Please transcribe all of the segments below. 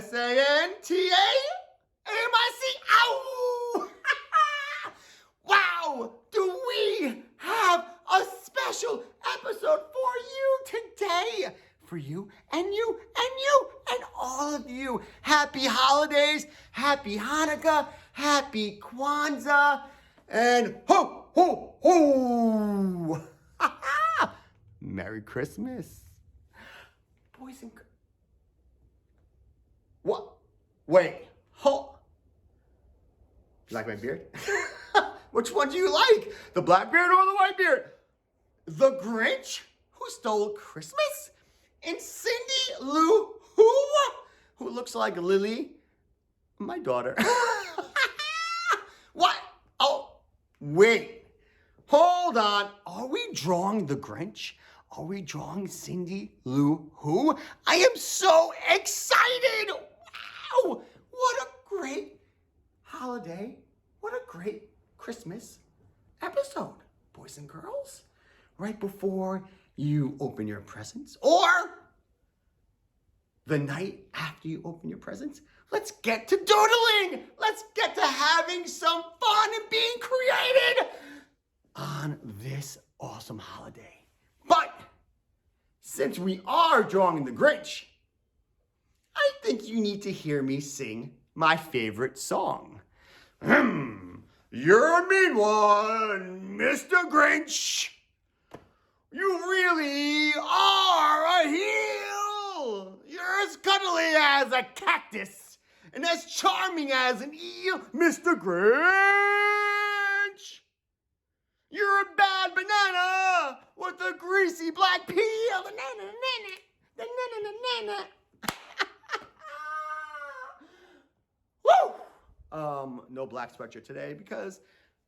Santa. Ow! Wow! Do we have a special episode for you today? For you and you and you and all of you. Happy holidays, happy Hanukkah, happy Kwanzaa, and ho, ho, ho! Merry Christmas. Boys and girls. What? Wait, ho. You like my beard? Which one do you like? The black beard or the white beard? The Grinch who stole Christmas? And Cindy Lou who looks like Lily, my daughter. What? Oh, wait. Hold on. Are we drawing the Grinch? Are we drawing Cindy Lou Who? I am so excited. Wow. What a great holiday. What a great Christmas episode, boys and girls. Right before you open your presents or the night after you open your presents, let's get to doodling. Let's get to having some fun and being creative on this awesome holiday. But since we are drawing the Grinch, I think you need to hear me sing my favorite song. You're a mean one, Mr. Grinch. You really are a heel. You're as cuddly as a cactus and as charming as an eel, Mr. Grinch. You're a bad banana with a greasy black peel. Woo! No black sweatshirt today because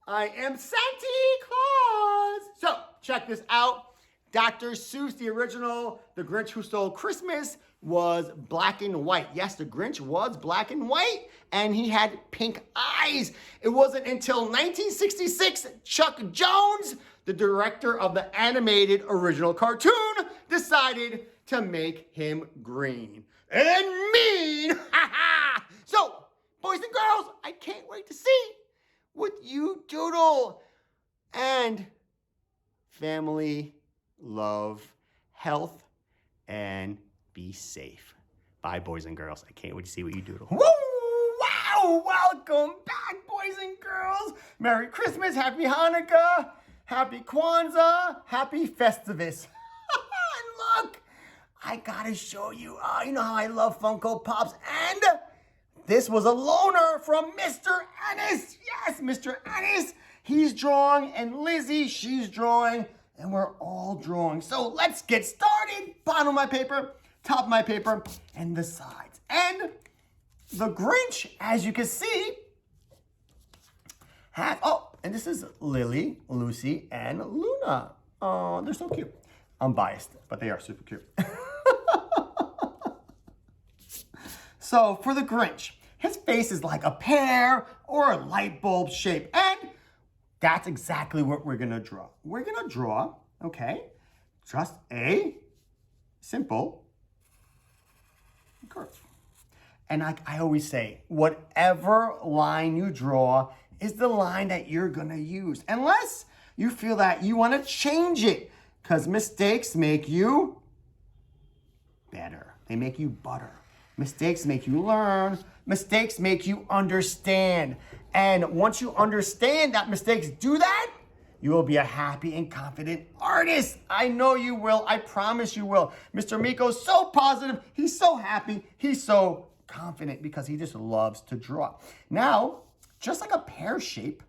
I am Santa Claus. So check this out. Dr. Seuss, the original, The Grinch Who Stole Christmas, was black and white. Yes, the Grinch was black and white, and he had pink eyes. It wasn't until 1966, Chuck Jones, the director of the animated original cartoon, decided to make him green and mean. So, boys and girls, I can't wait to see what you doodle. And family, love, health, and be safe. Bye, boys and girls. I can't wait to see what you doodle. Woo! Wow! Welcome back, boys and girls. Merry Christmas, Happy Hanukkah, Happy Kwanzaa, Happy Festivus. And look, I gotta show you. You know how I love Funko Pops. And this was a loaner from Mr. Ennis. Yes, Mr. Ennis. He's drawing, and Lizzie, she's drawing, and we're all drawing. So let's get started. Bottom of my paper, top of my paper, and the sides. And the Grinch, as you can see, has, and this is Lily, Lucy, and Luna. Oh, they're so cute. I'm biased, but they are super cute. So for the Grinch, his face is like a pear or a light bulb shape. And that's exactly what we're gonna draw. We're gonna draw, okay, just a simple curve. And like I always say, whatever line you draw is the line that you're gonna use. Unless you feel that you wanna change it, because mistakes make you better. They make you butter. Mistakes make you learn. Mistakes make you understand. And once you understand that mistakes do that, you will be a happy and confident artist. I know you will. I promise you will. Mr. Amico is so positive. He's so happy. He's so confident because he just loves to draw. Now, just like a pear shape,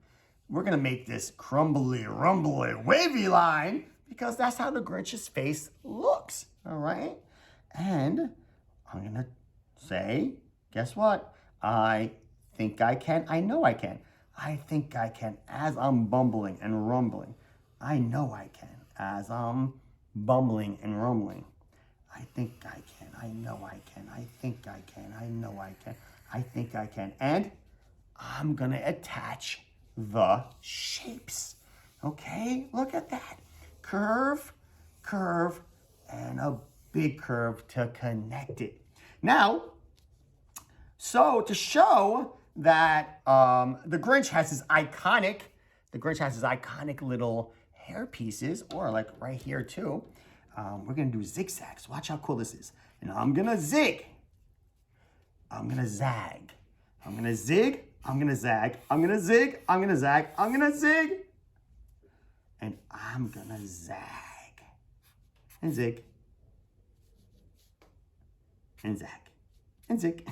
we're going to make this crumbly, rumbly, wavy line because that's how the Grinch's face looks. All right? And I'm going to say, guess what? I think I can. I know I can. I think I can as I'm bumbling and rumbling. I know I can as I'm bumbling and rumbling. I think I can. I know I can. I think I can. I know I can. I think I can. And I'm going to attach the shapes. Okay? Look at that. Curve, curve, and a big curve to connect it. Now, So to show that the Grinch has his iconic little hair pieces, or like right here too, we're gonna do zigzags. Watch how cool this is. And I'm gonna zig. I'm gonna zag. I'm gonna zig. I'm gonna zag. I'm gonna zig. I'm gonna zag. I'm gonna zig. And I'm gonna zag. And zig. And zag. And zig.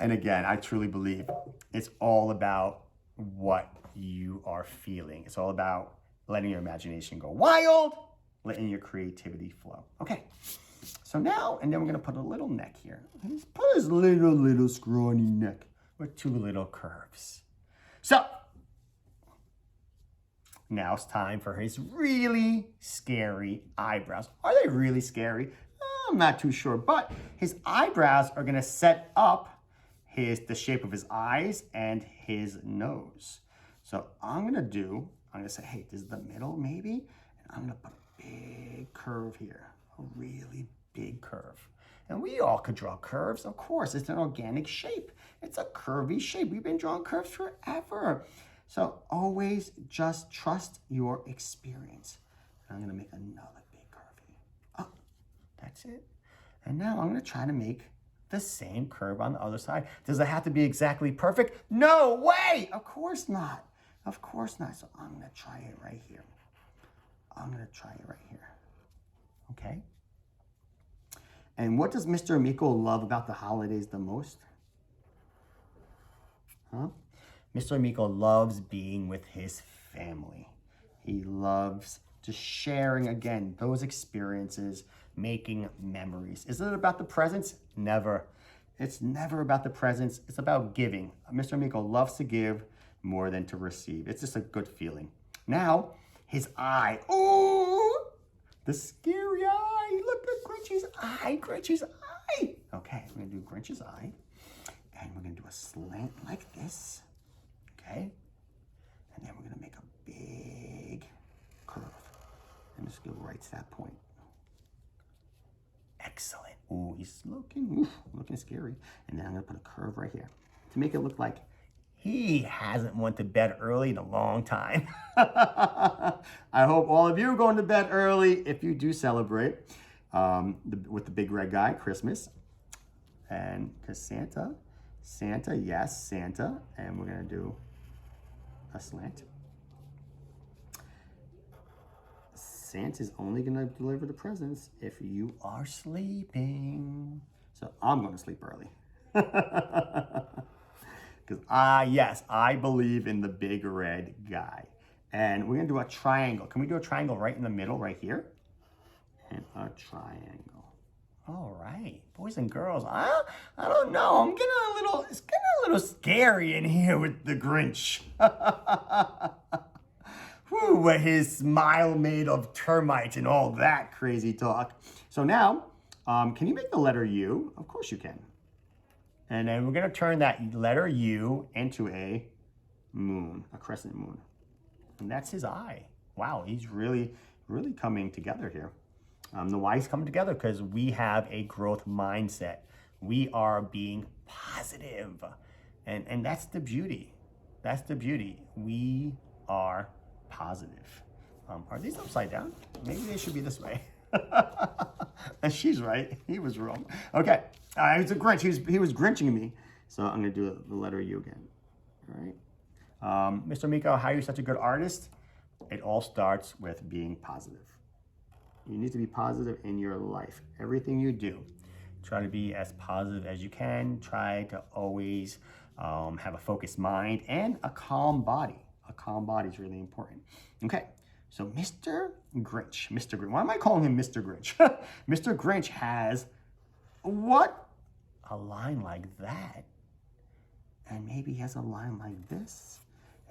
And again, I truly believe it's all about what you are feeling. It's all about letting your imagination go wild, letting your creativity flow. Okay, so now, and then we're gonna put a little neck here. Let's put his little scrawny neck with two little curves. So, now it's time for his really scary eyebrows. Are they really scary? I'm not too sure, but his eyebrows are gonna set up the shape of his eyes and his nose. So I'm gonna say, hey, this is the middle maybe, and I'm gonna put a big curve here, a really big curve. And we all could draw curves, of course. It's an organic shape. It's a curvy shape. We've been drawing curves forever. So always just trust your experience. And I'm gonna make another big curve here. Oh, that's it. And now I'm gonna try to make the same curve on the other side. Does it have to be exactly perfect? No way! Of course not. Of course not. So I'm gonna try it right here. I'm gonna try it right here. Okay? And what does Mr. Amico love about the holidays the most? Huh? Mr. Amico loves being with his family. He loves just sharing, again, those experiences, making memories. Is it about the presents? Never. It's never about the presents. It's about giving. Mr. Amico loves to give more than to receive. It's just a good feeling. Now, his eye. Ooh, the scary eye. Look at Grinch's eye. Grinch's eye. Okay, we're going to do Grinch's eye. And we're going to do a slant like this. Okay? And then we're going to make a big curve. And just go right to that point. Excellent. Ooh, he's looking scary. And then I'm gonna put a curve right here to make it look like he hasn't went to bed early in a long time. I hope all of you are going to bed early if you do celebrate with the big red guy, Christmas. And because Santa, yes, Santa. And we're gonna do a slant. Santa's only gonna deliver the presents if you are sleeping. So I'm gonna sleep early. Because yes, I believe in the big red guy. And we're gonna do a triangle. Can we do a triangle right in the middle, right here? And a triangle. All right, boys and girls, I don't know. It's getting a little scary in here with the Grinch. Whew, his smile made of termites and all that crazy talk. So now, can you make the letter U? Of course you can. And then we're gonna turn that letter U into a moon, a crescent moon. And that's his eye. Wow, he's really coming together here. The why he's coming together because we have a growth mindset. We are being positive. And that's the beauty. That's the beauty. We are positive. Are these upside down? Maybe they should be this way. And she's right. He was wrong. Okay. It was a Grinch. He was Grinching me. So I'm going to do the letter U again. All right. Mr. Amico, how are you such a good artist? It all starts with being positive. You need to be positive in your life. Everything you do, try to be as positive as you can. Try to always have a focused mind and a calm body. A calm body is really important. Okay, so Mr. Grinch. Why am I calling him Mr. Grinch? Mr. Grinch has what? A line like that. And maybe he has a line like this.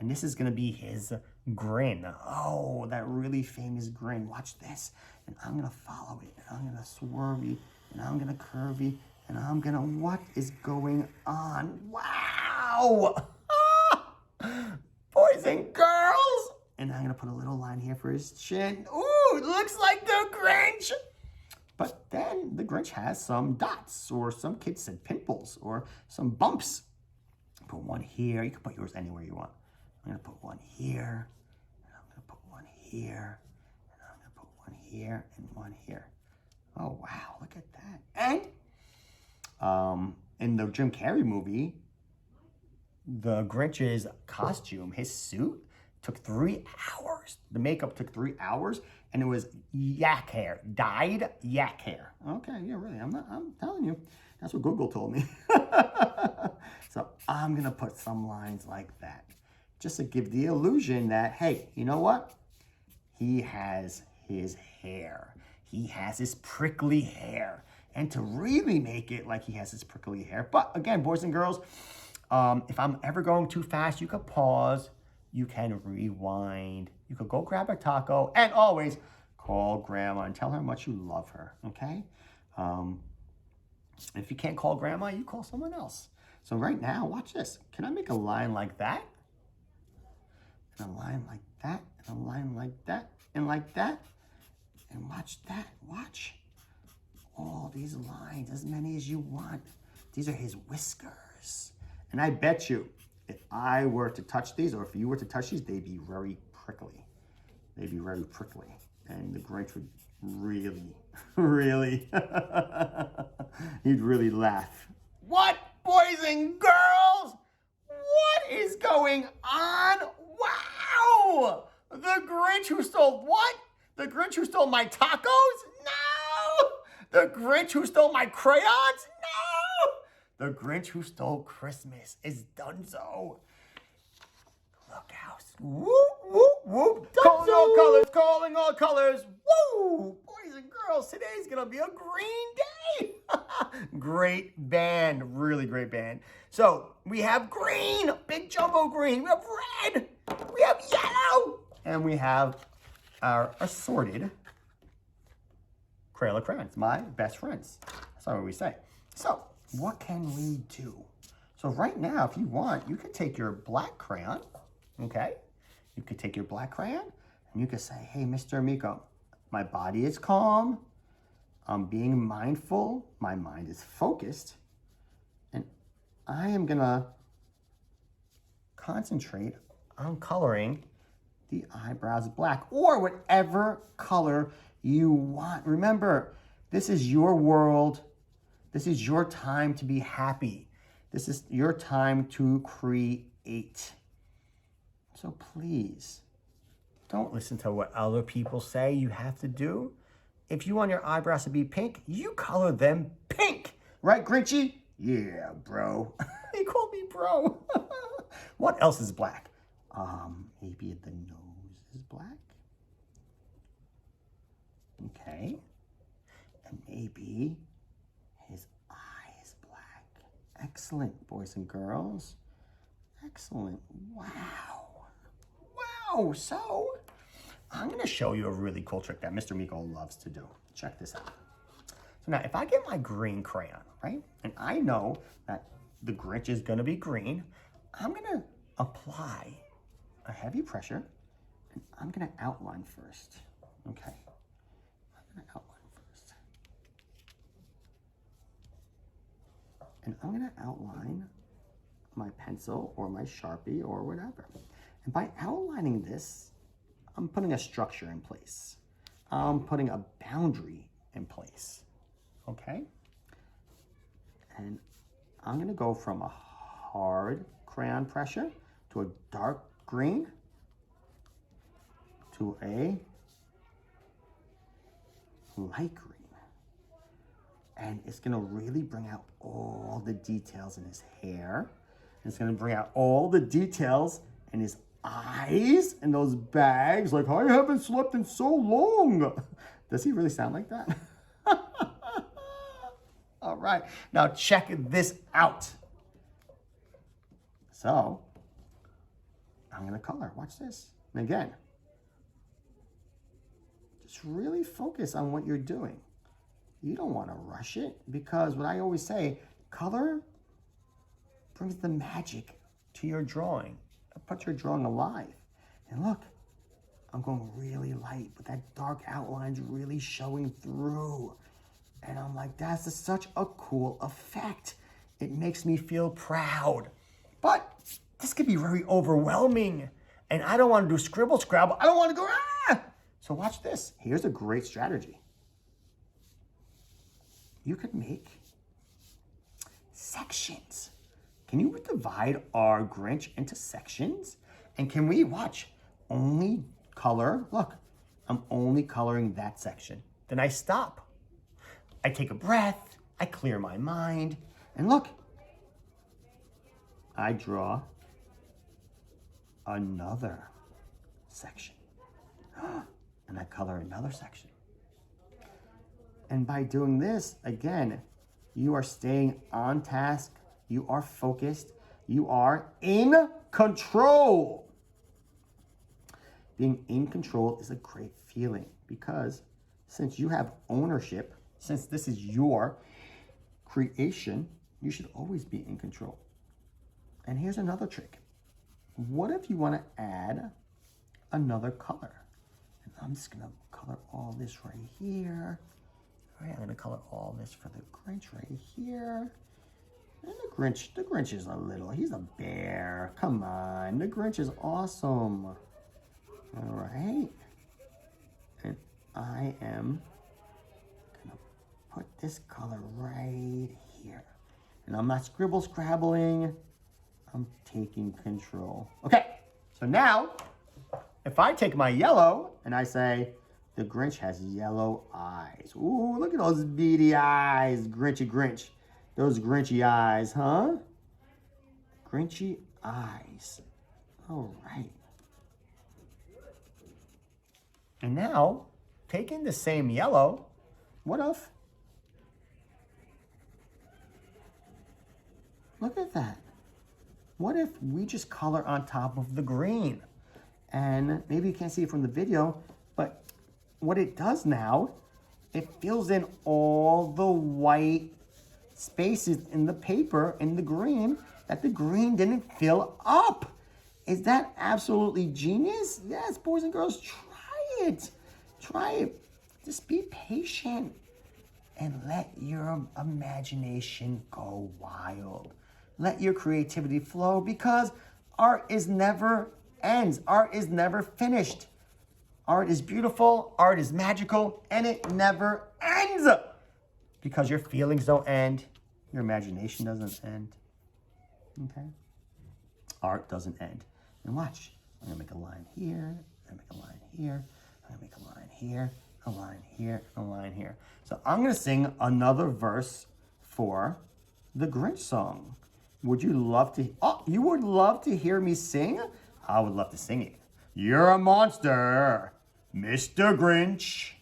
And this is gonna be his grin. Oh, that really famous grin. Watch this. And I'm gonna follow it. And I'm gonna swervy. And I'm gonna curvy. And I'm gonna, what is going on? Wow! Boys and girls! And I'm gonna put a little line here for his chin. Ooh, it looks like the Grinch! But then the Grinch has some dots, or some kids said pimples, or some bumps. Put one here. You can put yours anywhere you want. I'm going to put one here, and I'm going to put one here, and I'm going to put one here, and one here. Oh, wow, look at that. And in the Jim Carrey movie, the Grinch's costume, his suit, took 3 hours. The makeup took 3 hours, and it was yak hair, dyed yak hair. Okay, yeah, really, I'm telling you. That's what Google told me. So I'm gonna put some lines like that, just to give the illusion that, hey, you know what? He has his hair. He has his prickly hair. And to really make it like he has his prickly hair. But again, boys and girls, if I'm ever going too fast, you can pause. You can rewind. You could go grab a taco, and always call grandma and tell her how much you love her, okay? If you can't call grandma, you call someone else. So right now, watch this. Can I make a line like that? And a line like that, and a line like that, and like that? And watch that, watch. All these lines, as many as you want. These are his whiskers. And I bet you, if I were to touch these, or if you were to touch these, they'd be very prickly. They'd be very prickly. And the Grinch would really, really, he'd really laugh. What, boys and girls? What is going on? Wow! The Grinch who stole what? The Grinch who stole my tacos? No! The Grinch who stole my crayons? No! The Grinch who stole Christmas is donezo. Look out. Whoop, whoop, whoop. Calling all colors, calling all colors. Woo! Boys and girls, today's going to be a green day. Great band, really great band. So we have green, big jumbo green. We have red. We have yellow. And we have our assorted Crayola crayons, my best friends. That's what we say. So what can we do? So right now, if you want, you could take your black crayon, okay? You could take your black crayon and you could say, hey, Mr. Amico, my body is calm. I'm being mindful. My mind is focused. And I am gonna concentrate on coloring the eyebrows black, or whatever color you want. Remember, this is your world. This is your time to be happy. This is your time to create. So please, don't listen to what other people say you have to do. If you want your eyebrows to be pink, you color them pink. Right, Grinchy? Yeah, bro. He called me bro. What else is black? Maybe the nose is black. Okay. And maybe his eye is black. Excellent, boys and girls. Excellent. Wow. Wow. So, I'm going to show you a really cool trick that Mr. Amico loves to do. Check this out. So now, if I get my green crayon, right, and I know that the Grinch is going to be green, I'm going to apply a heavy pressure, and I'm going to outline first. Okay. I'm going to outline first. And I'm going to outline my pencil or my Sharpie or whatever. And by outlining this, I'm putting a structure in place. I'm putting a boundary in place. Okay? And I'm going to go from a hard crayon pressure to a dark green to a light green. And it's going to really bring out all the details in his hair. It's going to bring out all the details in his eyes and those bags. Like, I haven't slept in so long. Does he really sound like that? All right. Now check this out. So, I'm going to color. Watch this. And again, just really focus on what you're doing. You don't want to rush it, because what I always say, color brings the magic to your drawing. It puts your drawing alive. And look, I'm going really light, but that dark outline's really showing through. And I'm like, that's such a cool effect. It makes me feel proud. But this could be very overwhelming. And I don't want to do scribble scrabble. I don't want to go, ah! So watch this. Here's a great strategy. You could make sections. Can you divide our Grinch into sections? And can we watch? Only color, look, I'm only coloring that section. Then I stop. I take a breath, I clear my mind, and look, I draw another section. And I color another section. And by doing this, again, you are staying on task, you are focused, you are in control. Being in control is a great feeling because since you have ownership, since this is your creation, you should always be in control. And here's another trick. What if you want to add another color? And I'm just going to color all this right here. All right, I'm going to color all this for the Grinch right here. And the Grinch is he's a bear. Come on, the Grinch is awesome. All right. And I am going to put this color right here. And I'm not scribble scrabbling. I'm taking control. Okay, so now, if I take my yellow and I say, the Grinch has yellow eyes. Ooh, look at those beady eyes, Grinchy Grinch. Those Grinchy eyes, huh? Grinchy eyes. All right. And now, taking the same yellow, what if? Look at that. What if we just color on top of the green? And maybe you can't see it from the video, but what it does now, it fills in all the white spaces in the paper in the green that the green didn't fill up. Is that absolutely genius? Yes, boys and girls, try it. Try it. Just be patient and let your imagination go wild. Let your creativity flow because art is never ends. Art is never finished. Art is beautiful, art is magical, and it never ends. Because your feelings don't end, your imagination doesn't end. Okay? Art doesn't end. And watch, I'm gonna make a line here, I'm gonna make a line here, I'm gonna make a line here, a line here, a line here. So I'm gonna sing another verse for the Grinch song. Would you love to, you would love to hear me sing? I would love to sing it. You're a monster, Mr. Grinch.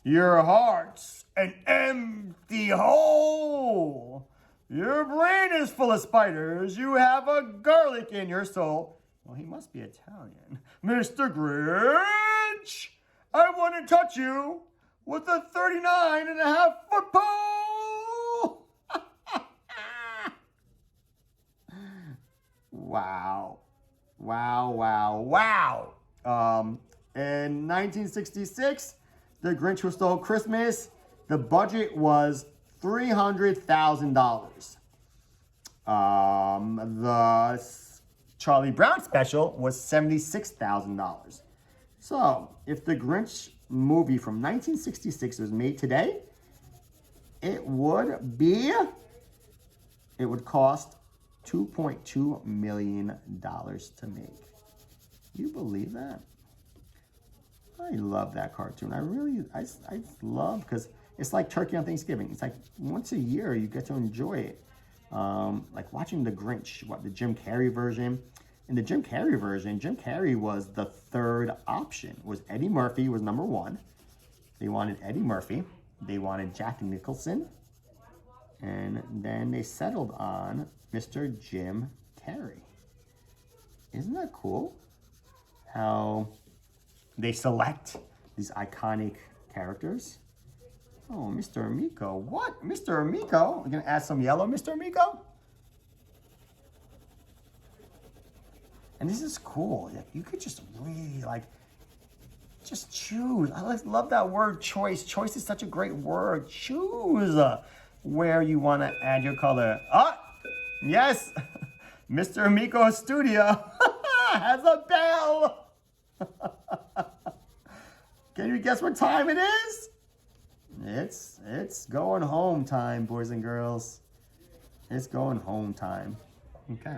Your heart's an empty hole. Your brain is full of spiders. You have a garlic in your soul. Well, he must be Italian. Mr. Grinch, I want to touch you with a 39.5-foot pole. Wow. Wow, wow, wow. In 1966, The Grinch Who Stole Christmas, the budget was $300,000. The Charlie Brown special was $76,000. So, if the Grinch movie from 1966 was made today, it would cost $2.2 million to make. You believe that? I love that cartoon. I love, because it's like turkey on Thanksgiving. It's like once a year you get to enjoy it. Like watching The Grinch, the Jim Carrey version. In the Jim Carrey version, Jim Carrey was the third option. Eddie Murphy was number one. They wanted Eddie Murphy. They wanted Jack Nicholson. And then they settled on Mr. Jim Carrey. Isn't that cool? How they select these iconic characters. Oh, Mr. Amico. What? Mr. Amico? We're gonna add some yellow, Mr. Amico? And this is cool. You could just really Just choose. Love that word choice. Choice is such a great word. Choose where you want to add your color. Ah, yes. Mr. Amico Studio has a bell. Can you guess what time it is? It's going home time, boys and girls. It's going home time. Okay.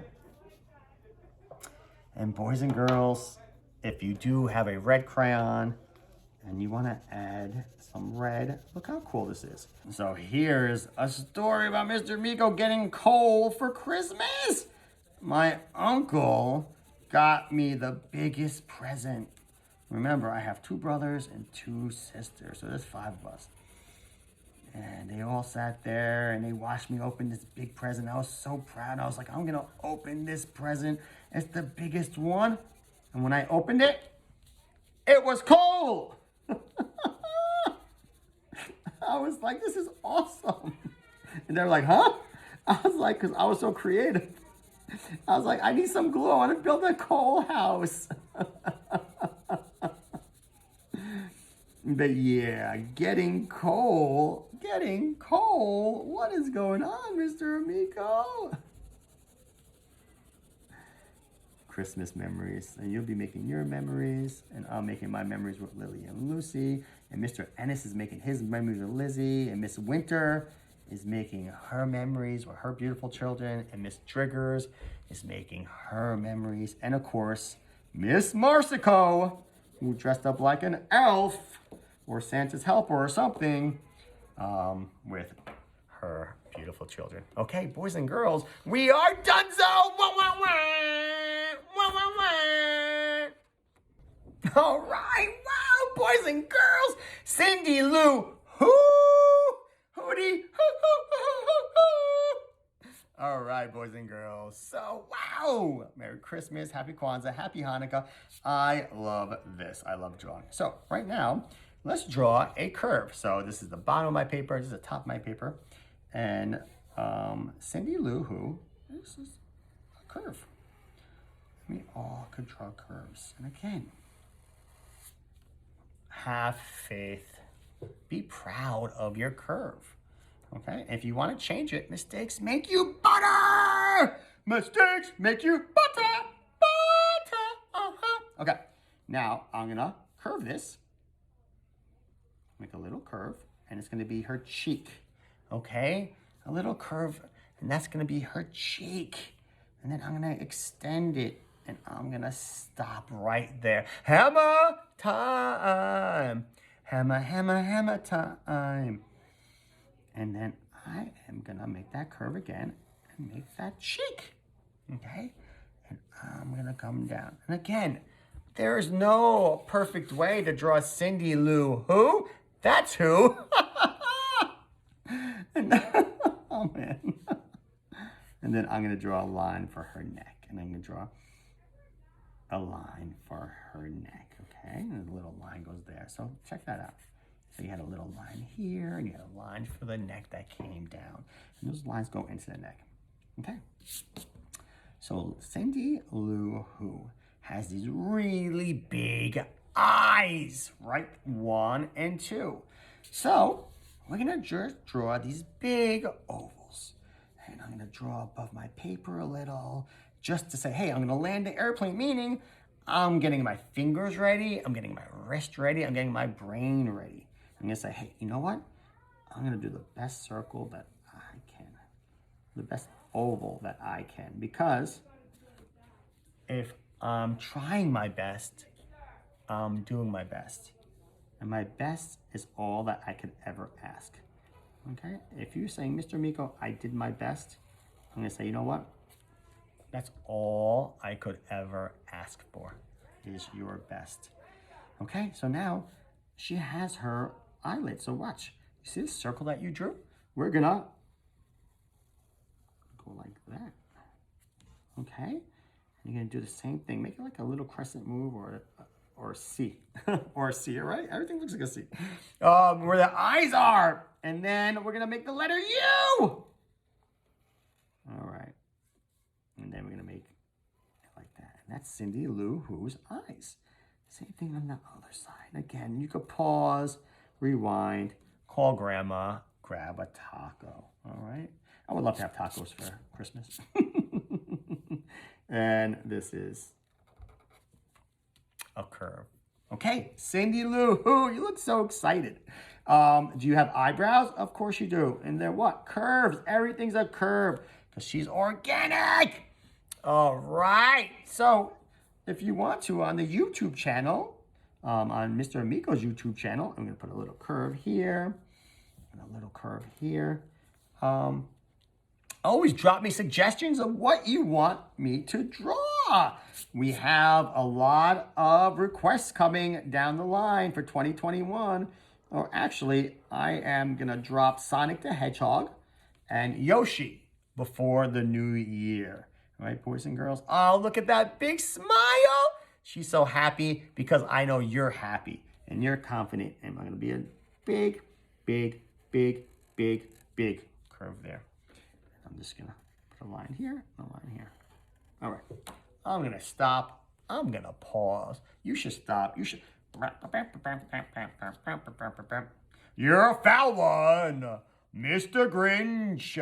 And boys and girls, if you do have a red crayon and you want to add some red, look how cool this is. So here's a story about Mr. Amico getting coal for Christmas. My uncle got me the biggest present. Remember, I have 2 brothers and 2 sisters, so there's 5 of us. And they all sat there and they watched me open this big present. I was so proud. I was like, I'm gonna open this present. It's the biggest one. And when I opened it, it was coal. I was like, this is awesome. And they were like, huh? I was like, because I was so creative. I was like, I need some glue. I want to build a coal house. But yeah, getting coal. What is going on, Mr. Amico? Christmas memories. And you'll be making your memories, and I'm making my memories with Lily and Lucy. And Mr. Ennis is making his memories with Lizzie. And Miss Winter is making her memories with her beautiful children. And Miss Triggers is making her memories. And of course, Miss Marsico, who dressed up like an elf or Santa's helper or something, with her beautiful children. Okay, boys and girls, we are donezo! All right, wow, boys and girls, Cindy Lou Who, Hootie, hoo. All right, boys and girls. So, wow, Merry Christmas, Happy Kwanzaa, Happy Hanukkah. I love this. I love drawing. So, right now, let's draw a curve. So this is the bottom of my paper. This is the top of my paper. And Cindy Lou Who, this is a curve. We all could draw curves. And again, have faith. Be proud of your curve. Okay? If you want to change it, mistakes make you butter. Mistakes make you butter. Okay. Now I'm going to curve this. Make a little curve, and it's going to be her cheek. Okay? A little curve, and that's going to be her cheek. And then I'm going to extend it, and I'm going to stop right there. Hammer time. Hammer time. And then I am going to make that curve again and make that cheek. Okay? And I'm going to come down. And again, there's no perfect way to draw Cindy Lou Who. That's who. Oh, man. And then I'm going to draw a line for her neck. And I'm going to draw a line for her neck. Okay? And a little line goes there. So check that out. So you had a little line here, and you had a line for the neck that came down. And those lines go into the neck. Okay? So Cindy Lou Who has these really big eyes, right? 1 and 2. So we're gonna just draw these big ovals. And I'm gonna draw above my paper a little, just to say, hey, I'm gonna land the airplane, meaning I'm getting my fingers ready, I'm getting my wrist ready, I'm getting my brain ready. I'm gonna say, hey, you know what? I'm gonna do the best circle that I can, the best oval that I can, because if I'm trying my best, I'm doing my best. And my best is all that I could ever ask. Okay? If you're saying, Mr. Amico, I did my best, I'm gonna say, you know what? That's all I could ever ask for, is your best. Okay, so now she has her eyelid. So watch. You see this circle that you drew? We're gonna go like that. Okay? And you're gonna do the same thing. Make it like a little crescent move or a C. Or a C, right? Everything looks like a C. Where the eyes are. And then we're gonna make the letter U. All right. And then we're gonna make it like that. And that's Cindy Lou Who's eyes. Same thing on the other side. Again, you could pause, rewind, call grandma, grab a taco. All right? I would love to have tacos for Christmas. And this is a curve. Okay, Cindy Lou Who, you look so excited. Do you have eyebrows? Of course you do. And they're what? Curves. Everything's a curve because she's organic. All right. So if you want to, on the YouTube channel, on Mr.Amico's YouTube channel, I'm going to put a little curve here and a little curve here. Always drop me suggestions of what you want me to draw. We have a lot of requests coming down the line for 2021. Or actually, I am going to drop Sonic the Hedgehog and Yoshi before the new year. All right, boys and girls? Oh, look at that big smile. She's so happy because I know you're happy and you're confident. And I'm going to be a big, big, big, big, big curve there. I'm just going to put a line here, a line here. All right. I'm going to stop. I'm going to pause. You should stop. You should. You're a foul one, Mr. Grinch.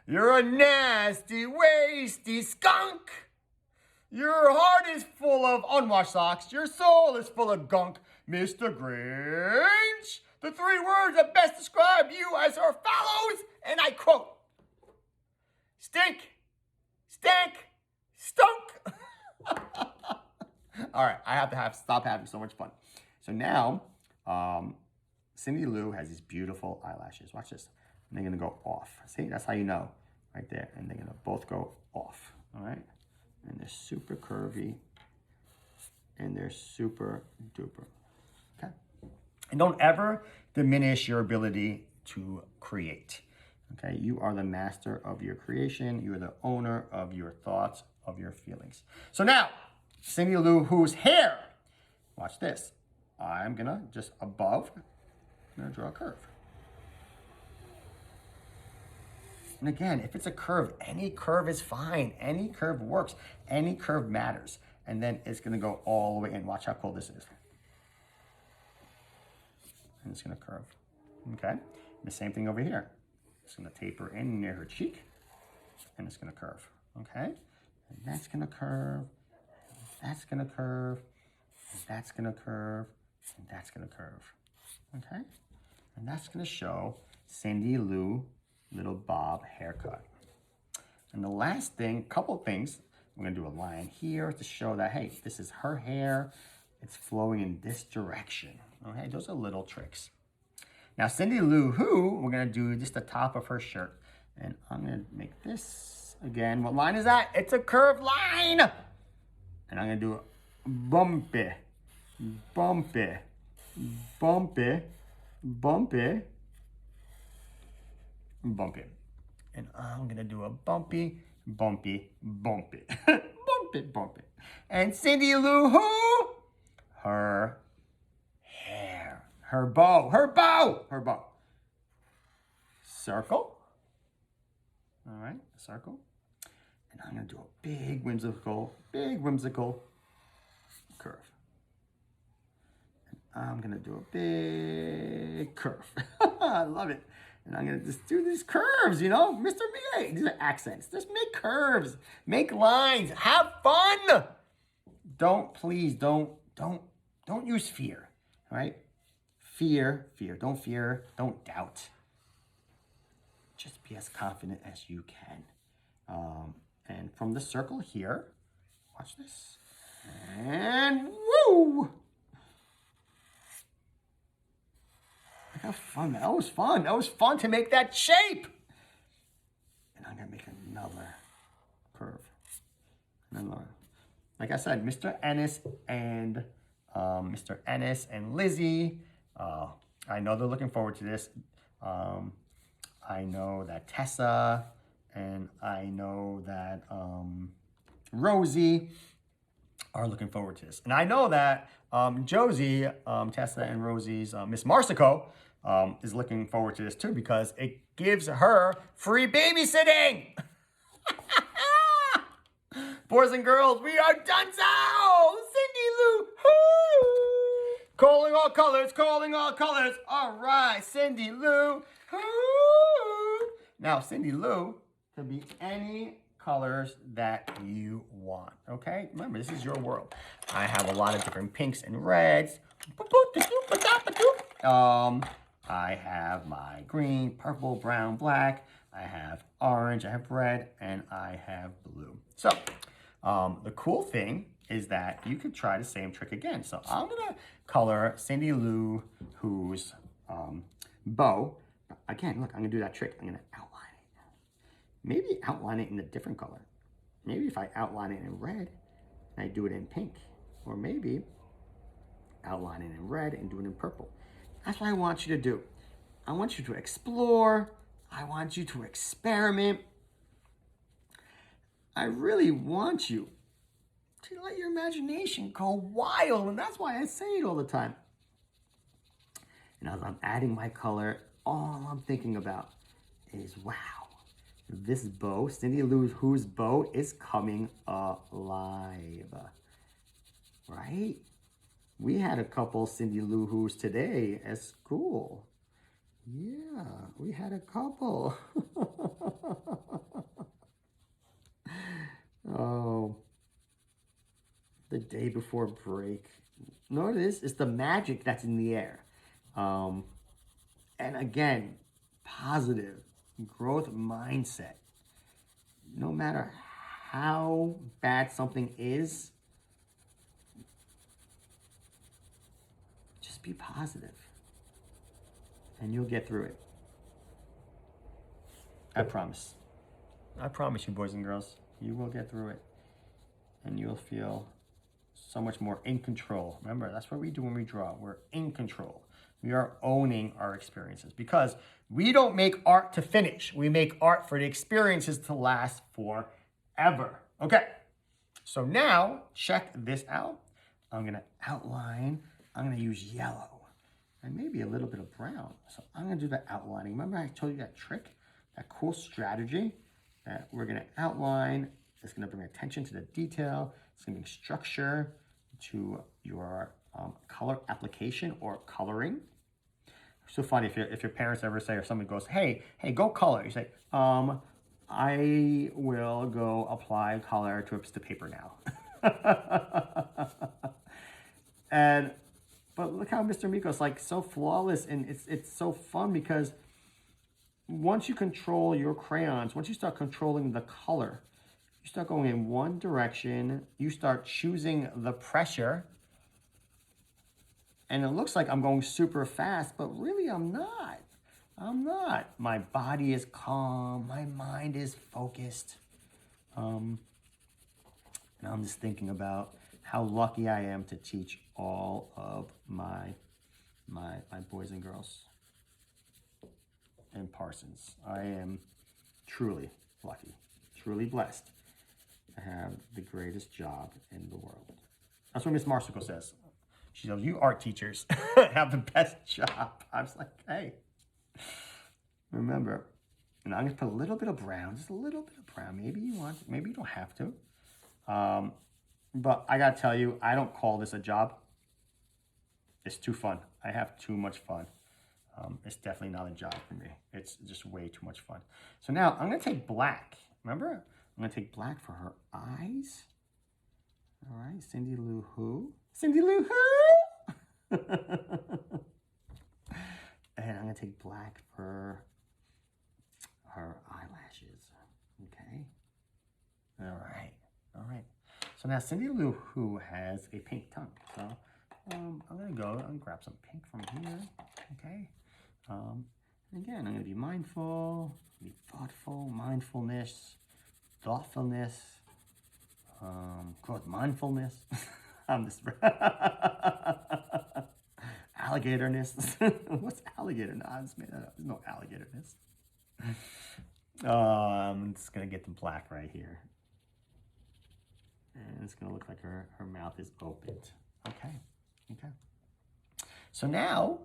You're a nasty, wasty skunk. Your heart is full of unwashed socks. Your soul is full of gunk, Mr. Grinch. The 3 words that best describe you as are follows, and I quote, stink, stank, stunk. All right, I have to stop having so much fun. So now, Cindy Lou has these beautiful eyelashes. Watch this. And they're going to go off. See, that's how you know, right there. And they're going to both go off, all right? And they're super curvy, and they're super duper, okay? And don't ever diminish your ability to create, okay? You are the master of your creation. You are the owner of your thoughts, of your feelings. So now, Cindy Lou Who's hair. Watch this. I'm gonna just above, I'm gonna draw a curve. And again, if it's a curve, any curve is fine. Any curve works. Any curve matters. And then it's gonna go all the way in. Watch how cool this is. And it's gonna curve, okay? And the same thing over here. It's gonna taper in near her cheek, and it's gonna curve, okay? And that's gonna curve, and that's gonna curve, and that's gonna curve, and that's gonna curve, okay? And that's gonna show Cindy Lou Little Bob haircut. And the last thing, couple things, we're gonna do a line here to show that, hey, this is her hair, it's flowing in this direction, okay? Those are little tricks. Now, Cindy Lou Who, we're gonna do just the top of her shirt. And I'm gonna make this, again, what line is that? It's a curved line. And I'm gonna do a bumpy, bumpy, bumpy, bumpy, bumpy. And I'm gonna do a bumpy, bumpy, bumpy, bumpy, bumpy. And Cindy Lou Who, her hair, her bow, her bow, her bow. Circle. All right, circle. And I'm gonna do a big whimsical curve. And I'm gonna do a big curve. I love it. And I'm gonna just do these curves, you know, Mr. Amico. These are accents. Just make curves, make lines, have fun. Don't use fear, all right? Fear, don't fear, don't doubt. Just be as confident as you can. And from the circle here, watch this. And woo! Look how fun, that was fun. That was fun to make that shape. And I'm gonna make another curve. Another. Like I said, Mr. Ennis and Lizzie, I know they're looking forward to this. I know that Tessa and I know that Rosie are looking forward to this. And I know that Josie, Tessa and Rosie's Miss Marsico is looking forward to this too because it gives her free babysitting. Boys and girls, we are done. Cindy Lou Who! all colors, calling all colors. All right, Cindy Lou Who. Now, Cindy Lou could be any colors that you want, okay? Remember, this is your world. I have a lot of different pinks and reds. I have my green, purple, brown, black. I have orange, I have red, and I have blue. So, the cool thing is that you could try the same trick again. So I'm gonna color Cindy Lou Who's bow. Again, look, I'm gonna do that trick. I'm gonna outline it. Maybe outline it in a different color. Maybe if I outline it in red, and I do it in pink. Or maybe outline it in red and do it in purple. That's what I want you to do. I want you to explore. I want you to experiment. I really want you to let your imagination go wild, and that's why I say it all the time. And as I'm adding my color, all I'm thinking about is, wow, this bow, Cindy Lou Who's bow, is coming alive, right? We had a couple Cindy Lou Who's today at school. Yeah, we had a couple. Oh, the day before break. No, it is. It's the magic that's in the air. And again, positive growth mindset. No matter how bad something is, just be positive and you'll get through it. I promise. I promise you, boys and girls, you will get through it and you'll feel so much more in control. Remember, that's what we do when we draw. We're in control. We are owning our experiences because we don't make art to finish. We make art for the experiences to last forever. Okay, so now check this out. I'm gonna outline. I'm gonna use yellow and maybe a little bit of brown. So I'm gonna do the outlining. Remember I told you that trick, that cool strategy that we're gonna outline. It's gonna bring attention to the detail. It's gonna bring structure to your color application or coloring. So funny if your parents ever say, or someone goes, hey, go color. You say, I will go apply color to a piece of paper now. But look how Mr.Amico is like so flawless, and it's so fun because once you control your crayons, once you start controlling the color, you start going in one direction, you start choosing the pressure, and it looks like I'm going super fast, but really I'm not. I'm not. My body is calm, my mind is focused. And I'm just thinking about how lucky I am to teach all of my boys and girls in Parsons. I am truly lucky, truly blessed to have the greatest job in the world. That's what Miss Marsico says. She goes, you art teachers have the best job. I was like, hey, remember, and I'm gonna put a little bit of brown, just a little bit of brown. Maybe you want, maybe you don't have to. But I gotta tell you, I don't call this a job. It's too fun. I have too much fun. It's definitely not a job for me. It's just way too much fun. So now I'm gonna take black. Remember, I'm gonna take black for her eyes. All right, Cindy Lou Who. Cindy Lou Who! And I'm gonna take black for her eyelashes. Okay. All right. So now Cindy Lou Who has a pink tongue. So I'm gonna go and grab some pink from here. Okay. Again, I'm gonna be mindful, be thoughtful, mindfulness, thoughtfulness, growth mindfulness. I'm just alligatorness. What's alligator? No, I just made that up. There's no alligatorness. I'm just gonna get the black right here. And it's gonna look like her mouth is opened. Okay. So now,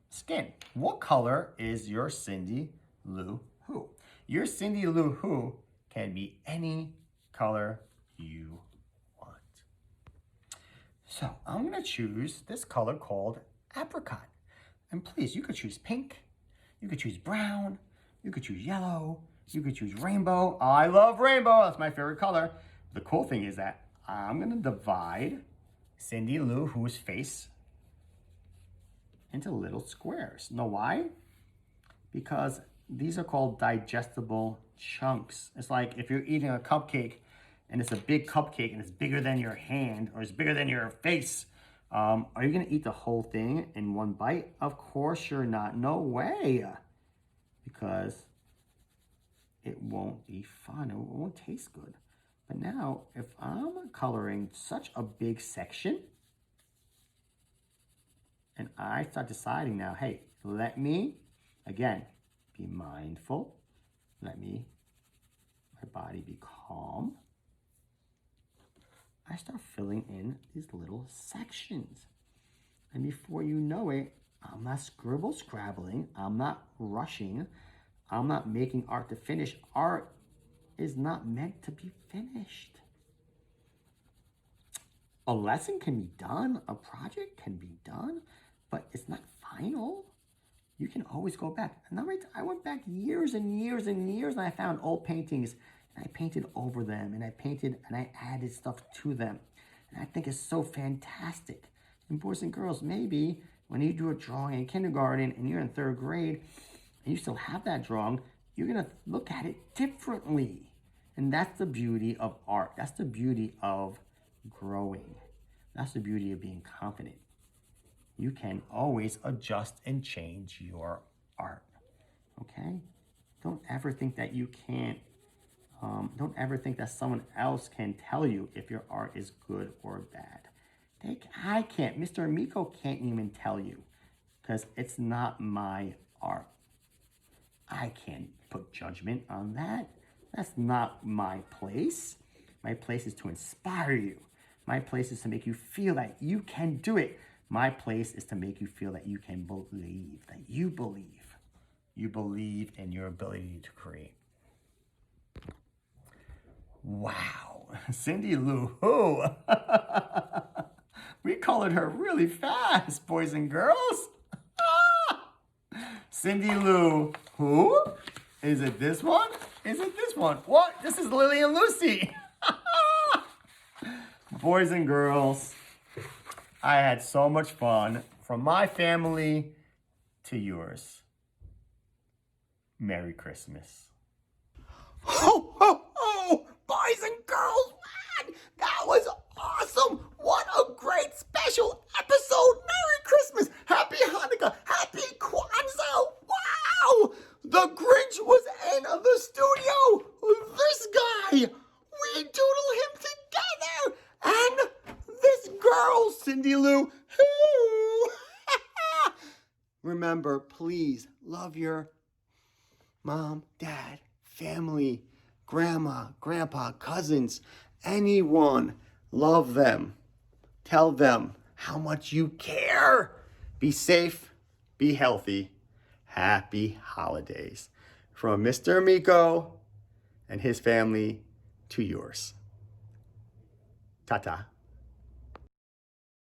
skin. What color is your Cindy Lou Who? Your Cindy Lou Who can be any color you want. So I'm gonna choose this color called apricot. And please, you could choose pink, you could choose brown, you could choose yellow, you could choose rainbow. I love rainbow, that's my favorite color. The cool thing is that I'm gonna divide Cindy Lou Who's face into little squares. Know why? Because these are called digestible chunks. It's like if you're eating a cupcake and it's a big cupcake and it's bigger than your hand or it's bigger than your face. Are you gonna eat the whole thing in one bite? Of course you're not, no way. Because it won't be fun, it won't taste good. But now, if I'm coloring such a big section, and I start deciding now, hey, let me, again, be mindful. Let my body be calm. I start filling in these little sections. And before you know it, I'm not scrabbling. I'm not rushing. I'm not making art to finish. Art is not meant to be finished. A lesson can be done. A project can be done, but it's not final. You can always go back. And I went back years and years and years, and I found old paintings, and I painted over them, and I added stuff to them. And I think it's so fantastic. And boys and girls, maybe when you do a drawing in kindergarten and you're in 3rd grade, and you still have that drawing, you're gonna look at it differently. And that's the beauty of art. That's the beauty of growing. That's the beauty of being confident. You can always adjust and change your art, okay? Don't ever think that you can't, don't ever think that someone else can tell you if your art is good or bad. I can't, Mr.Amico can't even tell you because it's not my art. I can't put judgment on that. That's not my place. My place is to inspire you. My place is to make you feel that you can do it. My place is to make you feel that you can believe, that you believe. You believe in your ability to create. Wow, Cindy Lou Who. We colored her really fast, boys and girls. Cindy Lou Who? Is it this one? Is it this one? What? This is Lily and Lucy. Boys and girls, I had so much fun. From my family to yours. Merry Christmas. Ho, ho, ho! Boys and girls, man, that was awesome! What a great special episode! Merry Christmas! Happy Hanukkah! Happy Kwanzaa! Wow! The Grinch was in the studio! This guy! We doodle him together! And this girl, Cindy Lou Who! Remember, please, love your mom, dad, family, grandma, grandpa, cousins, anyone. Love them. Tell them how much you care. Be safe. Be healthy. Happy holidays. From Mr. Amico and his family to yours. Ta-ta.